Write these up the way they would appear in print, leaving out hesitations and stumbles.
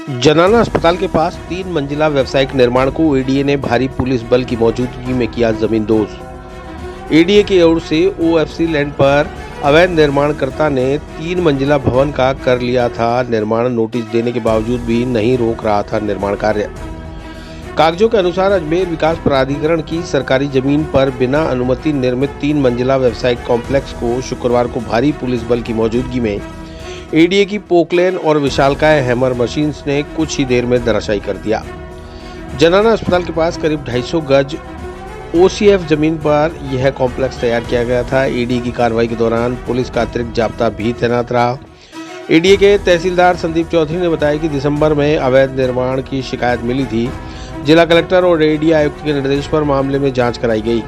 जनाना अस्पताल के पास 3 मंजिला व्यावसायिक निर्माण को एडीए ने भारी पुलिस बल की मौजूदगी में किया जमींदोज। एडीए की ओर से ओएफसी लैंड पर अवैध निर्माणकर्ता ने 3 मंजिला भवन का कर लिया था निर्माण। नोटिस देने के बावजूद भी नहीं रोक रहा था निर्माण कार्य। कागजों के अनुसार अजमेर विकास प्राधिकरण की सरकारी जमीन पर बिना अनुमति निर्मित 3 मंजिला व्यावसायिक कॉम्प्लेक्स को शुक्रवार को भारी पुलिस बल की मौजूदगी में एडीए की पोकलेन और विशालकाय हैमर मशीन्स ने कुछ ही देर में धराशायी कर दिया। जनाना अस्पताल के पास करीब 250 गज ओसीएफ जमीन पर यह कॉम्प्लेक्स तैयार किया गया था। एडीए की कार्रवाई के दौरान पुलिस का अतिरिक्त जाब्ता भी तैनात रहा। एडीए के तहसीलदार संदीप चौधरी ने बताया कि दिसंबर में अवैध निर्माण की शिकायत मिली थी। जिला कलेक्टर और एडीए आयुक्त के निर्देश पर मामले में जांच कराई गई।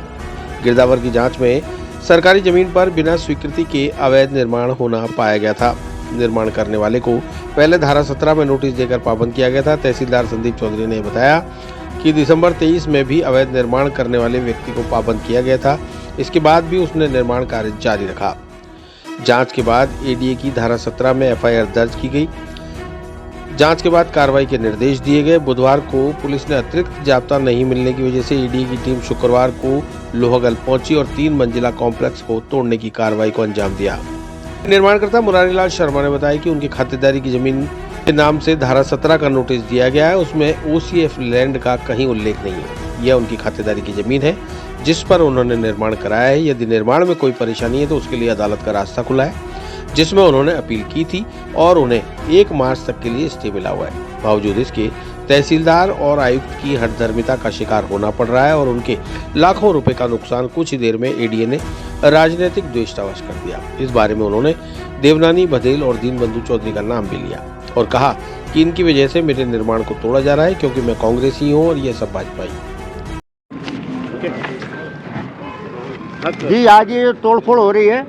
गिरदावर की जांच में सरकारी जमीन पर बिना स्वीकृति के अवैध निर्माण होना पाया गया था। निर्माण करने वाले को पहले धारा 17 में नोटिस देकर पाबंद किया गया था। तहसीलदार संदीप चौधरी ने बताया कि दिसंबर 23 में भी अवैध निर्माण करने वाले व्यक्ति को पाबंद किया गया था। इसके बाद भी उसने निर्माण कार्य जारी रखा। जांच के बाद एडीए की धारा 17 में एफआईआर दर्ज की गई। जांच के बाद कार्रवाई के निर्देश दिए गए। बुधवार को पुलिस ने अतिरिक्त जाब्ता नहीं मिलने की वजह से एडीए की टीम शुक्रवार को लोहागल पहुंची और 3 मंजिला कॉम्प्लेक्स को तोड़ने की कार्रवाई को अंजाम दिया। निर्माणकर्ता मुरारीलाल शर्मा ने बताया कि उनकी खातेदारी की जमीन के नाम से धारा 17 का नोटिस दिया गया है। उसमें ओसीएफ लैंड का कहीं उल्लेख नहीं है। यह उनकी खातेदारी की जमीन है जिस पर उन्होंने निर्माण कराया है। यदि निर्माण में कोई परेशानी है तो उसके लिए अदालत का रास्ता खुला है, जिसमें उन्होंने अपील की थी और उन्हें 1 मार्च तक के लिए स्टे मिला हुआ है। बावजूद इसके तहसीलदार और आयुक्त की हठधर्मिता का शिकार होना पड़ रहा है और उनके लाखों रुपए का नुकसान कुछ ही देर में एडीए ने राजनीतिक द्वेषावश कर दिया। इस बारे में उन्होंने देवनानी बघेल और दीनबंधु चौधरी का नाम भी लिया और कहा कि इनकी वजह से मेरे निर्माण को तोड़ा जा रहा है क्योंकि मैं कांग्रेसी हूँ और ये सब भाजपाई। जी, आज ये तोड़फोड़ हो रही है,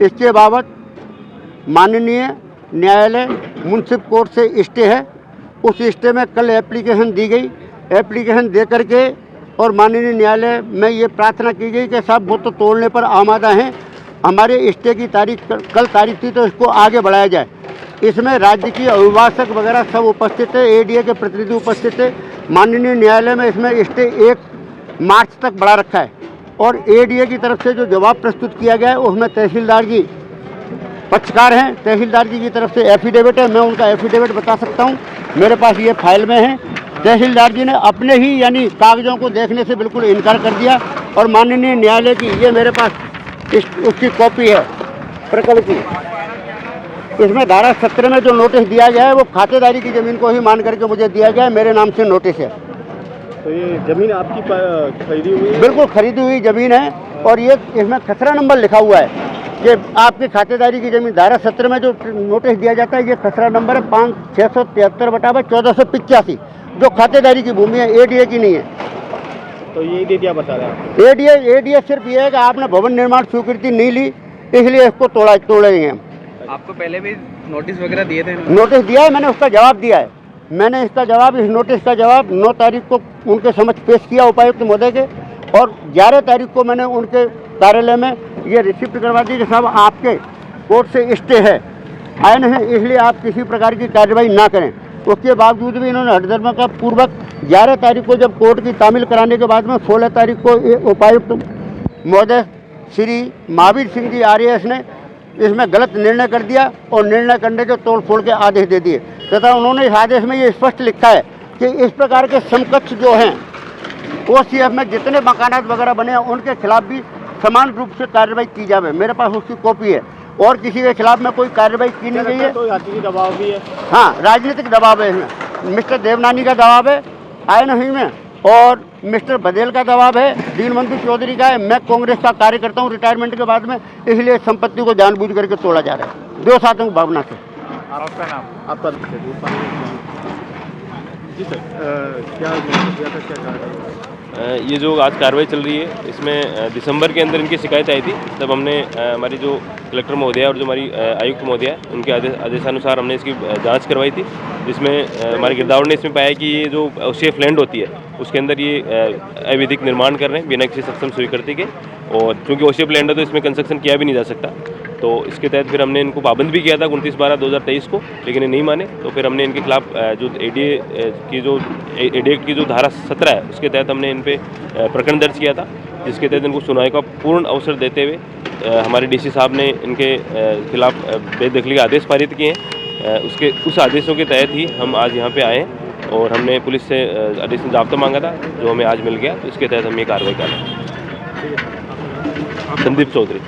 इसके बाबत माननीय न्यायालय मुंसिफ कोर्ट से स्टे है। उस स्टे में कल एप्लीकेशन दी गई। एप्लीकेशन दे करके और माननीय न्यायालय में ये प्रार्थना की गई कि साहब वो तो तोड़ने पर आमादा हैं, हमारे स्टे की तारीख कल तारीख थी तो इसको आगे बढ़ाया जाए। इसमें राज्य की अभिभाषक वगैरह सब उपस्थित थे, एडीए के प्रतिनिधि उपस्थित थे। माननीय न्यायालय में इसमें स्टे 1 मार्च तक बढ़ा रखा है और एडीए की तरफ से जो जवाब प्रस्तुत किया गया है उसमें तहसीलदार जी पक्षकार हैं। तहसीलदार जी की तरफ से एफिडेविट है, मैं उनका एफिडेविट बता सकता हूं, मेरे पास ये फाइल में है। तहसीलदार जी ने अपने ही यानी कागजों को देखने से बिल्कुल इनकार कर दिया और माननीय न्यायालय की ये मेरे पास उसकी कॉपी है प्रकरण की। इसमें धारा 17 में जो नोटिस दिया गया है वो खातेदारी की ज़मीन को ही मान करके मुझे दिया गया है, मेरे नाम से नोटिस है। तो ये ज़मीन आपकी खरीदी हुई है? बिल्कुल खरीदी हुई ज़मीन है और ये इसमें खसरा नंबर लिखा हुआ है। ये आपकी खातेदारी की ज़मीन धारा 17 में जो नोटिस दिया जाता है ये खसरा नंबर है 5673/1485, जो खातेदारी की भूमि है, एडीए की नहीं है। तो ये एडीए क्या बता रहा है? एडीए सिर्फ ये है कि आपने भवन निर्माण स्वीकृति नहीं ली इसलिए इसको तोड़ेंगे हम। आपको पहले भी नोटिस वगैरह दिए थे? नोटिस दिया है, मैंने उसका जवाब दिया है। मैंने इसका जवाब, इस नोटिस का जवाब 9 तारीख को उनके समक्ष पेश किया उपायुक्त महोदय के और 11 तारीख को मैंने उनके कार्यालय में ये रिसिप्ट करवा दी कि साहब आपके कोर्ट से स्टे है, आयन है, इसलिए आप किसी प्रकार की कार्रवाई ना करें। उसके बावजूद भी इन्होंने हठधर्मिता पूर्वक 11 तारीख को जब कोर्ट की तामील कराने के बाद में 16 तारीख को उपायुक्त महोदय श्री महावीर सिंह जी आरएएस ने इसमें गलत निर्णय कर दिया और निर्णय करने के तोड़फोड़ के आदेश दे दिए तथा उन्होंने इस आदेश में ये स्पष्ट लिखा है कि इस प्रकार के समकक्ष जो हैं ओसीएफ में जितने मकानात वगैरह बने हैं उनके खिलाफ भी समान रूप से कार्रवाई की जाए। मेरे पास उसकी कॉपी है और किसी के खिलाफ में कोई कार्रवाई की नहीं गई है। तो राजनीतिक दबाव भी है? हाँ, राजनीतिक दबाव है इसमें। मिस्टर देवनानी का दबाव है आए नहीं में और मिस्टर बघेल का दबाव है, दीनबंधु चौधरी का है। मैं कांग्रेस का कार्यकर्ता हूँ रिटायरमेंट के बाद में, इसलिए संपत्ति को जानबूझ करके तोड़ा जा रहा है दो साथों की भावना से। आपका नाम? आपका जी सर, क्या ये जो आज कार्रवाई चल रही है इसमें दिसंबर के अंदर इनकी शिकायत आई थी। तब हमने हमारी जो कलेक्टर महोदया और जो हमारी आयुक्त महोदया उनके आदेशानुसार हमने इसकी जांच करवाई थी, जिसमें हमारे गिरदावर ने इसमें पाया कि ये जो ओसीएफ लैंड होती है उसके अंदर ये अवैधिक निर्माण कर रहे हैं बिना किसी सक्षम स्वीकृति के। और चूँकि ओसीएफ लैंड है तो इसमें कंस्ट्रक्शन किया भी नहीं जा सकता। तो इसके तहत फिर हमने इनको पाबंद भी किया था 29/12/2023 को, लेकिन ये नहीं माने। तो फिर हमने इनके खिलाफ जो एडीए की जो धारा 17 है उसके तहत हमने इन पे प्रकरण दर्ज किया था, जिसके तहत इनको सुनवाई का पूर्ण अवसर देते हुए हमारे डीसी साहब ने इनके खिलाफ बेदखली के आदेश पारित किए हैं। उस आदेशों के तहत ही हम आज यहाँ पे आए हैं और हमने पुलिस से एडिशनल ज़ाब्ता मांगा था, जो हमें आज मिल गया। तो इसके तहत हम ये कार्रवाई कर रहे हैं। संदीप चौधरी।